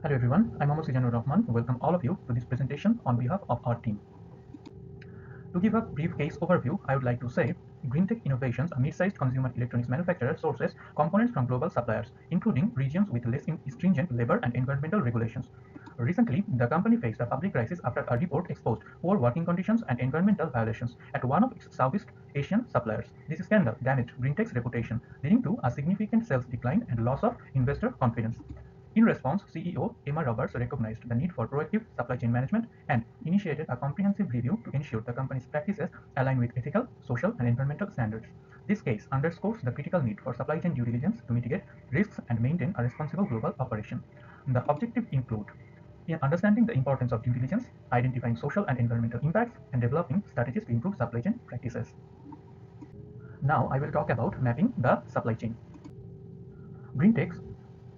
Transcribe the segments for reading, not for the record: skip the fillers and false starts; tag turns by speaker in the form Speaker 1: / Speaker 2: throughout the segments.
Speaker 1: Hello everyone, I'm Mohammad Rahman. Welcome all of you to this presentation on behalf of our team. To give a brief case overview, I would like to say Green Tech Innovations, a mid-sized consumer electronics manufacturer, sources components from global suppliers, including regions with less stringent labor and environmental regulations. Recently, the company faced a public crisis after a report exposed poor working conditions and environmental violations at one of its Southeast Asian suppliers. This scandal damaged Green Tech's reputation, leading to a significant sales decline and loss of investor confidence. In response, CEO Emma Roberts recognized the need for proactive supply chain management and initiated a comprehensive review to ensure the company's practices align with ethical, social, and environmental standards. This case underscores the critical need for supply chain due diligence to mitigate risks and maintain a responsible global operation. The objectives include understanding the importance of due diligence, identifying social and environmental impacts, and developing strategies to improve supply chain practices. Now I will talk about mapping the supply chain. Green takes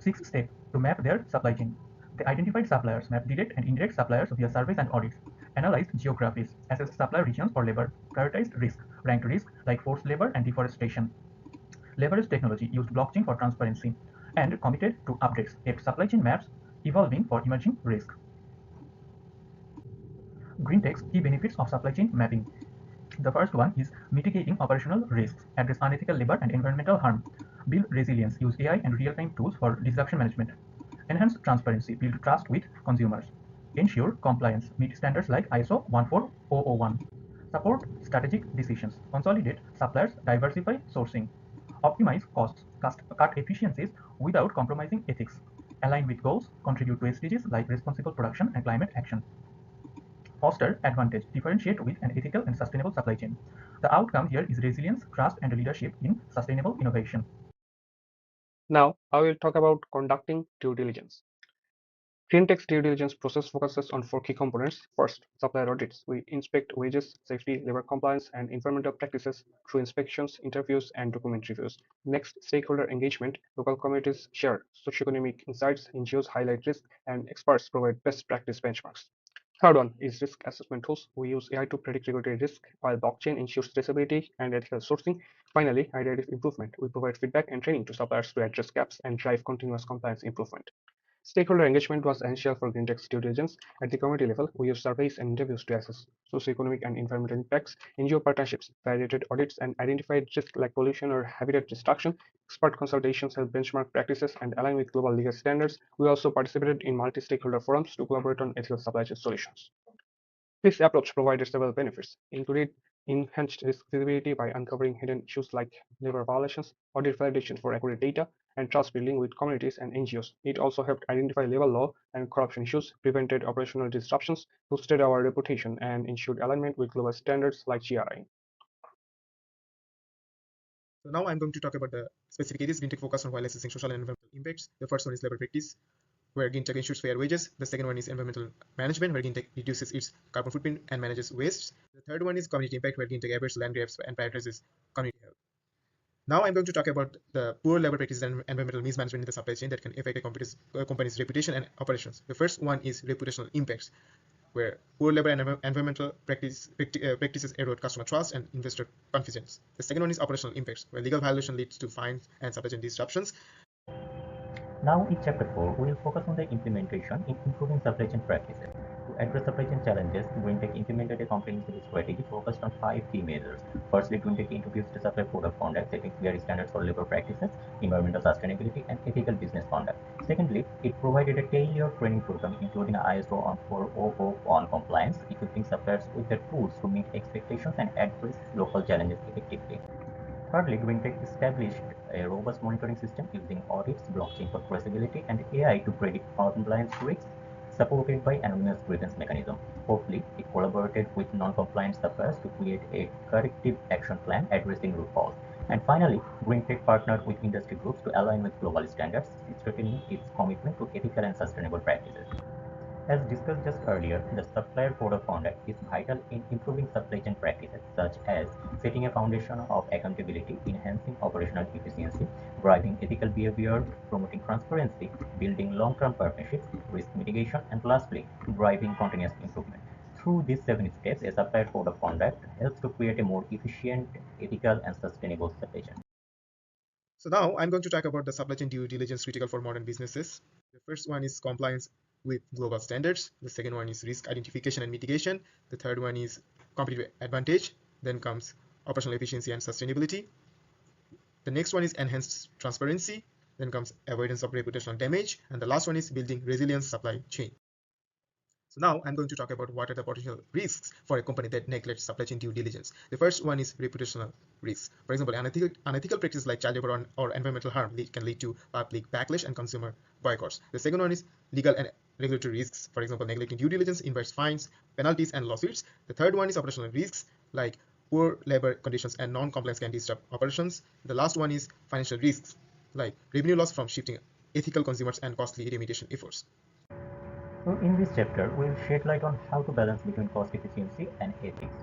Speaker 1: 6 steps to map their supply chain. They identified suppliers, mapped direct and indirect suppliers via surveys and audits, analyzed geographies, assessed supplier regions for labor, prioritized risk, ranked risk like forced labor and deforestation, leveraged technology, used blockchain for transparency, and committed to updates, kept supply chain maps evolving for emerging risks. Green Tech's key benefits of supply chain mapping. The first one is mitigating operational risks, address unethical labor and environmental harm, build resilience, use AI and real-time tools for disruption management, enhance transparency, build trust with consumers, ensure compliance, meet standards like ISO 14001, support strategic decisions, consolidate suppliers, diversify sourcing, optimize costs, cut efficiencies without compromising ethics, align with goals, contribute to SDGs like responsible production and climate action. Foster advantage, differentiate with an ethical and sustainable supply chain. The outcome here is resilience, trust, and leadership in sustainable innovation.
Speaker 2: Now, I will talk about conducting due diligence. Green-Tech's due diligence process focuses on 4 key components. First, supplier audits. We inspect wages, safety, labor compliance, and environmental practices through inspections, interviews, and document reviews. Next, stakeholder engagement. Local communities share socioeconomic insights, NGOs highlight risk, and experts provide best practice benchmarks. Third one is risk assessment tools. We use AI to predict regulatory risk, while blockchain ensures traceability and ethical sourcing. Finally, iterative improvement. We provide feedback and training to suppliers to address gaps and drive continuous compliance improvement. Stakeholder engagement was essential for Green Tech's due diligence. At the community level, we use surveys and interviews to assess socioeconomic and environmental impacts, NGO partnerships, validated audits, and identified risks like pollution or habitat destruction. Expert consultations help benchmark practices and align with global legal standards. We also participated in multi-stakeholder forums to collaborate on ethical supply chain solutions. This approach provided several benefits, including enhanced risk visibility by uncovering hidden issues like labor violations, audit validation for accurate data, and trust building with communities and NGOs. It also helped identify labor law and corruption issues, prevented operational disruptions, boosted our reputation, and ensured alignment with global standards like GRI.
Speaker 3: So now I'm going to talk about the specific areas Green Tech focus on while assessing social and environmental impacts. The first one is labor practice, where Green Tech ensures fair wages. The second one is environmental management, where Green Tech reduces its carbon footprint and manages waste. The third one is community impact, where Green Tech avoids land grabs and prioritizes community health. Now I'm going to talk about the poor labor practices and environmental mismanagement in the supply chain that can affect a company's reputation and operations. The first one is reputational impacts, where poor labor and environmental practices erode customer trust and investor confidence. The second one is operational impacts, where legal violation leads to fines and supply chain disruptions.
Speaker 1: Now in Chapter 4, we will focus on the implementation in improving supply chain practices. To address supply chain challenges, GreenTech implemented a comprehensive strategy focused on 5 key measures. Firstly, GreenTech introduced a supply code of conduct setting clear standards for labor practices, environmental sustainability, and ethical business conduct. Secondly, it provided a tailored training program including ISO 14001 compliance, equipping suppliers with the tools to meet expectations and address local challenges effectively. Thirdly, GreenTech established a robust monitoring system using audits, blockchain for traceability, and AI to predict compliance risks, supported by anonymous grievance mechanism. Fourthly, it collaborated with non-compliant suppliers to create a corrective action plan addressing root cause. And finally, GreenTech partnered with industry groups to align with global standards, strengthening its commitment to ethical and sustainable practices. As discussed just earlier, the supplier code of conduct is vital in improving supply chain practices, such as setting a foundation of accountability, enhancing operational efficiency, driving ethical behavior, promoting transparency, building long-term partnerships, risk mitigation, and lastly, driving continuous improvement. Through these 7 steps, a supplier code of conduct helps to create a more efficient, ethical, and sustainable supply chain.
Speaker 3: So now I'm going to talk about the supply chain due diligence critical for modern businesses. The first one is compliance with global standards. The second one is risk identification and mitigation. The third one is competitive advantage. Then comes operational efficiency and sustainability. The next one is enhanced transparency. Then comes avoidance of reputational damage. And the last one is building resilient supply chain. So now I'm going to talk about what are the potential risks for a company that neglects supply chain due diligence. The first one is reputational risks. For example, unethical practices like child labor or environmental harm can lead to public backlash and consumer boycotts. The second one is legal and regulatory risks. For example, neglecting due diligence invites fines, penalties, and lawsuits. The third one is operational risks like poor labor conditions and non-compliance can disrupt operations. The last one is financial risks like revenue loss from shifting ethical consumers and costly remediation efforts.
Speaker 4: So in this chapter, we'll shed light on how to balance between cost efficiency and ethics.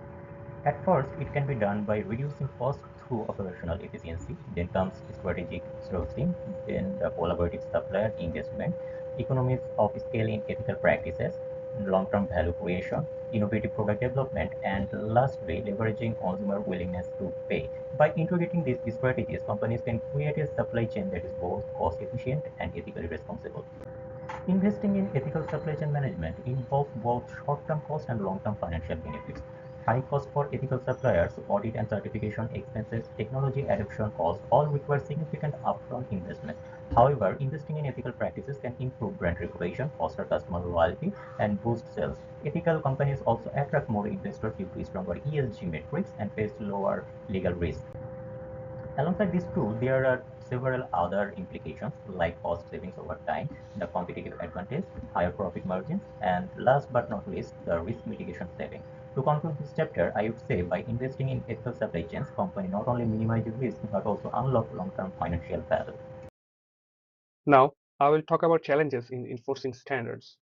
Speaker 4: At first, it can be done by reducing costs through operational efficiency, then comes strategic sourcing, then the collaborative supplier engagement, economies of scale in ethical practices, long-term value creation, innovative product development, and lastly, leveraging consumer willingness to pay. By integrating these strategies, companies can create a supply chain that is both cost efficient and ethically responsible. Investing in ethical supply chain management involves both short-term cost and long-term financial benefits. High cost for ethical suppliers, audit and certification expenses, technology adoption costs all require significant upfront investment. However, investing in ethical practices can improve brand reputation, foster customer loyalty, and boost sales. Ethical companies also attract more investors due to stronger ESG metrics and face lower legal risk. Alongside these two, there are several other implications like cost savings over time, the competitive advantage, higher profit margins, and last but not least, the risk mitigation savings. To conclude this chapter, I would say by investing in ethical supply chains, companies not only minimize risk but also unlock long-term financial value.
Speaker 2: Now, I will talk about challenges in enforcing standards.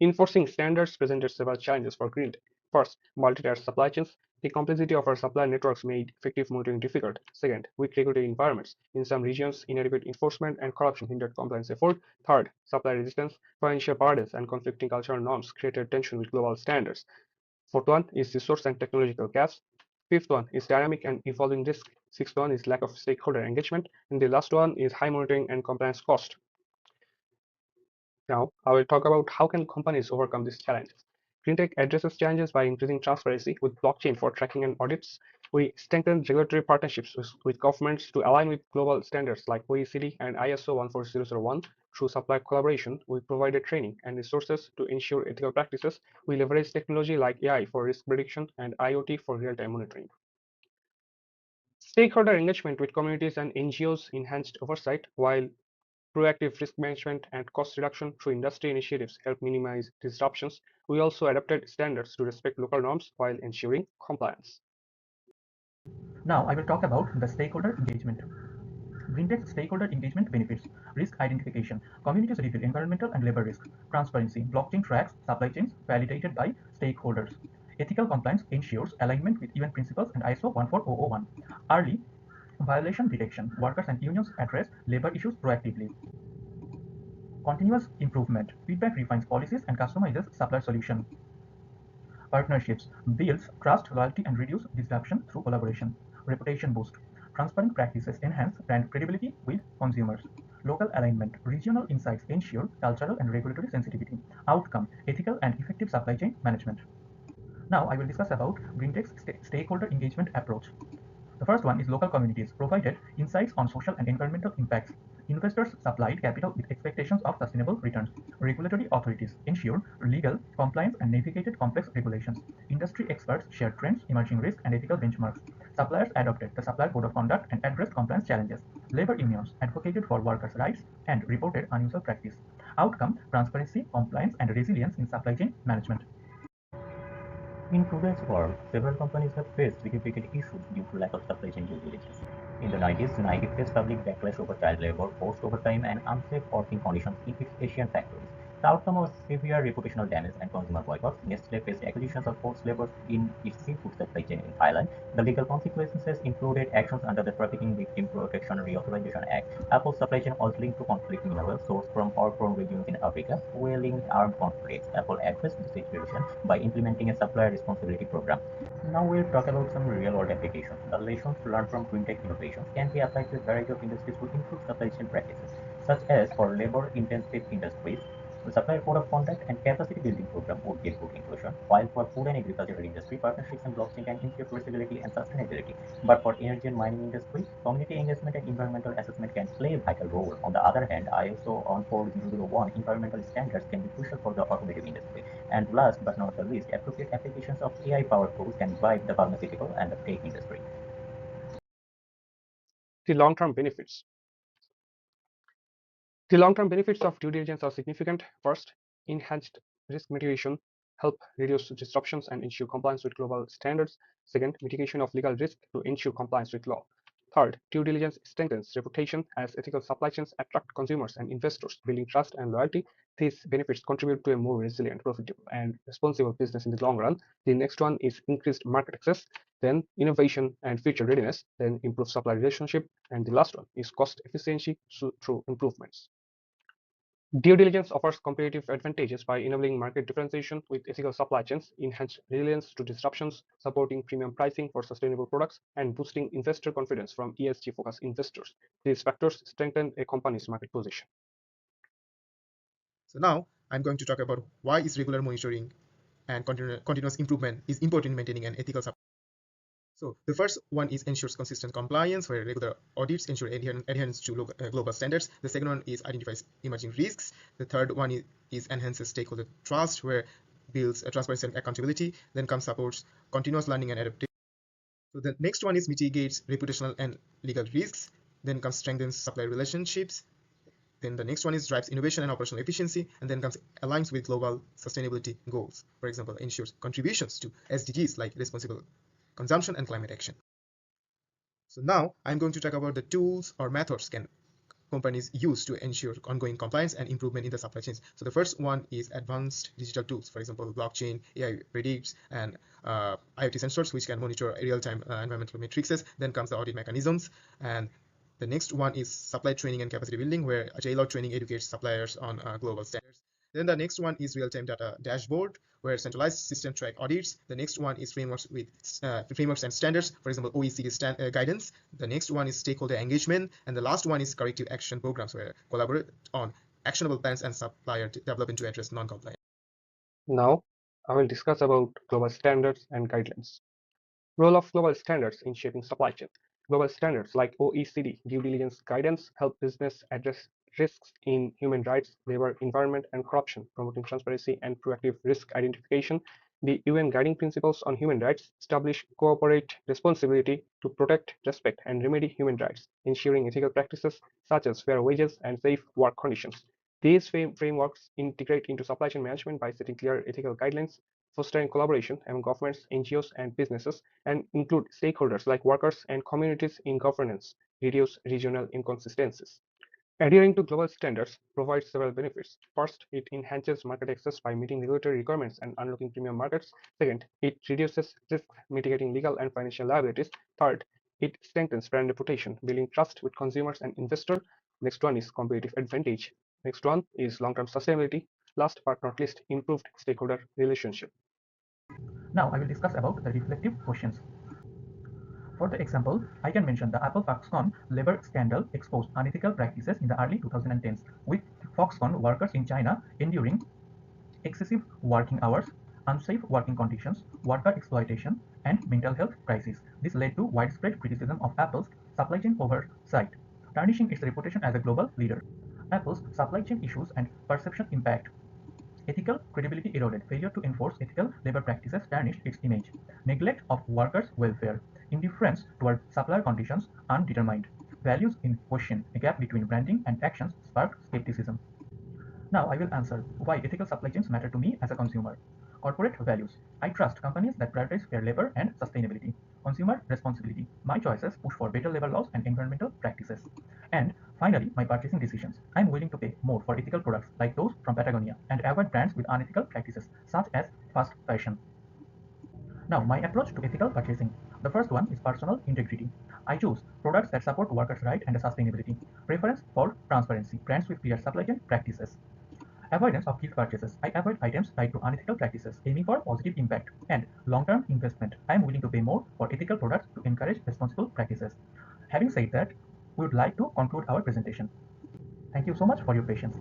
Speaker 2: Enforcing standards presented several challenges for green tech. First, multi-tier supply chains. The complexity of our supply networks made effective monitoring difficult. Second, weak regulatory environments. In some regions, inadequate enforcement and corruption hindered compliance effort. Third, supply resistance, financial burdens, and conflicting cultural norms created tension with global standards. Fourth one is resource and technological gaps. Fifth one is dynamic and evolving risk. Sixth one is lack of stakeholder engagement. And the last one is high monitoring and compliance cost. Now, I will talk about how can companies overcome these challenges. GreenTech addresses challenges by increasing transparency with blockchain for tracking and audits. We strengthen regulatory partnerships with governments to align with global standards like OECD and ISO 14001. Through supply collaboration, we provided training and resources to ensure ethical practices. We leverage technology like AI for risk prediction and IoT for real-time monitoring. Stakeholder engagement with communities and NGOs enhanced oversight, while proactive risk management and cost reduction through industry initiatives help minimize disruptions. We also adapted standards to respect local norms while ensuring compliance.
Speaker 1: Now I will talk about the stakeholder engagement. GreenTech's stakeholder engagement benefits: risk identification. Communities reveal environmental and labor risks. Transparency. Blockchain tracks supply chains validated by stakeholders. Ethical compliance ensures alignment with UN principles and ISO 14001. Early violation detection. Workers and unions address labor issues proactively. Continuous improvement. Feedback refines policies and customizes supplier solutions. Partnerships builds trust, loyalty, and reduce disruption through collaboration. Reputation boost. Transparent practices enhance brand credibility with consumers. Local alignment. Regional insights ensure cultural and regulatory sensitivity. Outcome. Ethical and effective supply chain management. Now I will discuss about GreenTech's stakeholder engagement approach. The first one is local communities provided insights on social and environmental impacts. Investors supplied capital with expectations of sustainable returns. Regulatory authorities ensured legal compliance and navigated complex regulations. Industry experts shared trends, emerging risks, and ethical benchmarks. Suppliers adopted the supplier code of conduct and addressed compliance challenges. Labor unions advocated for workers' rights and reported unusual practice. Outcome: transparency, compliance, and resilience in supply chain management.
Speaker 4: In today's world, several companies have faced significant issues due to lack of supply chain due diligence. In the 90s, Nike faced public backlash over child labor, forced overtime, and unsafe working conditions in its Asian factories. The outcome was severe reputational damage and consumer boycotts. Nestle faced accusations of forced labor in its seafood supply chain in Thailand. The legal consequences included actions under the Trafficking Victim Protection Reauthorization Act. Apple's supply chain was linked to conflict minerals sourced from war-prone regions in Africa, fueling armed conflicts. Apple addressed the situation by implementing a supplier responsibility program. Now we'll talk about some real-world applications. The lessons learned from green tech innovations can be applied to a variety of industries to improve supply chain practices. such as for labor-intensive industries. The supplier code of conduct and capacity building program would get good inclusion, while for food and agricultural industry, partnerships and blockchain can ensure traceability and sustainability. But for energy and mining industry, community engagement and environmental assessment can play a vital role. On the other hand, ISO 14001 environmental standards can be crucial for the automotive industry. And last but not the least, appropriate applications of AI-powered tools can guide the pharmaceutical and the tech industry.
Speaker 2: The long-term benefits. The long-term benefits of due diligence are significant. First, enhanced risk mitigation, help reduce disruptions and ensure compliance with global standards. Second, mitigation of legal risk to ensure compliance with law. Third, due diligence strengthens reputation as ethical supply chains attract consumers and investors, building trust and loyalty. These benefits contribute to a more resilient, profitable, and responsible business in the long run. The next one is increased market access, then innovation and future readiness, then improved supply relationship, and the last one is cost efficiency through improvements. Due diligence offers competitive advantages by enabling market differentiation with ethical supply chains, enhanced resilience to disruptions, supporting premium pricing for sustainable products, and boosting investor confidence from ESG-focused investors. These factors strengthen a company's market position.
Speaker 3: So now I'm going to talk about why is regular monitoring and continuous improvement is important in maintaining an ethical supply. So the first one is ensures consistent compliance, where regular audits ensure adherence to global standards. The second one is identifies emerging risks. The third one is enhances stakeholder trust, where builds transparency and accountability. Then comes supports continuous learning and adaptation. So the next one is mitigates reputational and legal risks. Then comes strengthens supplier relationships. Then the next one is drives innovation and operational efficiency, and then comes aligns with global sustainability goals. For example, ensures contributions to SDGs like responsible consumption and climate action. So now I'm going to talk about the tools or methods can companies use to ensure ongoing compliance and improvement in the supply chains. So the first one is advanced digital tools, for example, blockchain, AI predicts, and IoT sensors, which can monitor real-time environmental matrices. Then comes the audit mechanisms, and the next one is supply training and capacity building, where a tailored training educates suppliers on global standards. Then the next one is real-time data dashboard, where centralized system track audits. The next one is frameworks with frameworks and standards, for example, OECD guidance. The next one is stakeholder engagement, and the last one is corrective action programs, where collaborate on actionable plans and supplier development to address non-compliance.
Speaker 2: Now, I will discuss about global standards and guidelines. Role of global standards in shaping supply chain. Global standards like OECD due diligence guidance help business address risks in human rights, labor, environment, and corruption, promoting transparency and proactive risk identification. The UN Guiding Principles on Human Rights establish corporate responsibility to protect, respect, and remedy human rights, ensuring ethical practices such as fair wages and safe work conditions. These frameworks integrate into supply chain management by setting clear ethical guidelines, fostering collaboration among governments, NGOs, and businesses, and include stakeholders like workers and communities in governance, reduce regional inconsistencies. Adhering to global standards provides several benefits. First, it enhances market access by meeting regulatory requirements and unlocking premium markets. Second, it reduces risk, mitigating legal and financial liabilities. Third, it strengthens brand reputation, building trust with consumers and investors. Next one is competitive advantage. Next one is long-term sustainability. Last but not least, improved stakeholder relationship.
Speaker 1: Now I will discuss about the reflective questions. For the example, I can mention the Apple Foxconn labor scandal exposed unethical practices in the early 2010s, with Foxconn workers in China enduring excessive working hours, unsafe working conditions, worker exploitation, and mental health crises. This led to widespread criticism of Apple's supply chain oversight, tarnishing its reputation as a global leader. Apple's supply chain issues and perception impact. Ethical credibility eroded. Failure to enforce ethical labor practices tarnished its image. Neglect of workers' welfare. Indifference toward supplier conditions undetermined. Values in question. A gap between branding and actions sparked skepticism. Now I will answer why ethical supply chains matter to me as a consumer. Corporate values. I trust companies that prioritize fair labor and sustainability. Consumer responsibility. My choices push for better labor laws and environmental practices. And finally, my purchasing decisions. I'm willing to pay more for ethical products like those from Patagonia and avoid brands with unethical practices such as fast fashion. Now, my approach to ethical purchasing. The first one is personal integrity. I choose products that support workers' rights and sustainability. Preference for transparency. Brands with clear supply chain practices. Avoidance of guilt purchases. I avoid items tied to unethical practices, aiming for positive impact. And long-term investment. I am willing to pay more for ethical products to encourage responsible practices. Having said that, we would like to conclude our presentation. Thank you so much for your patience.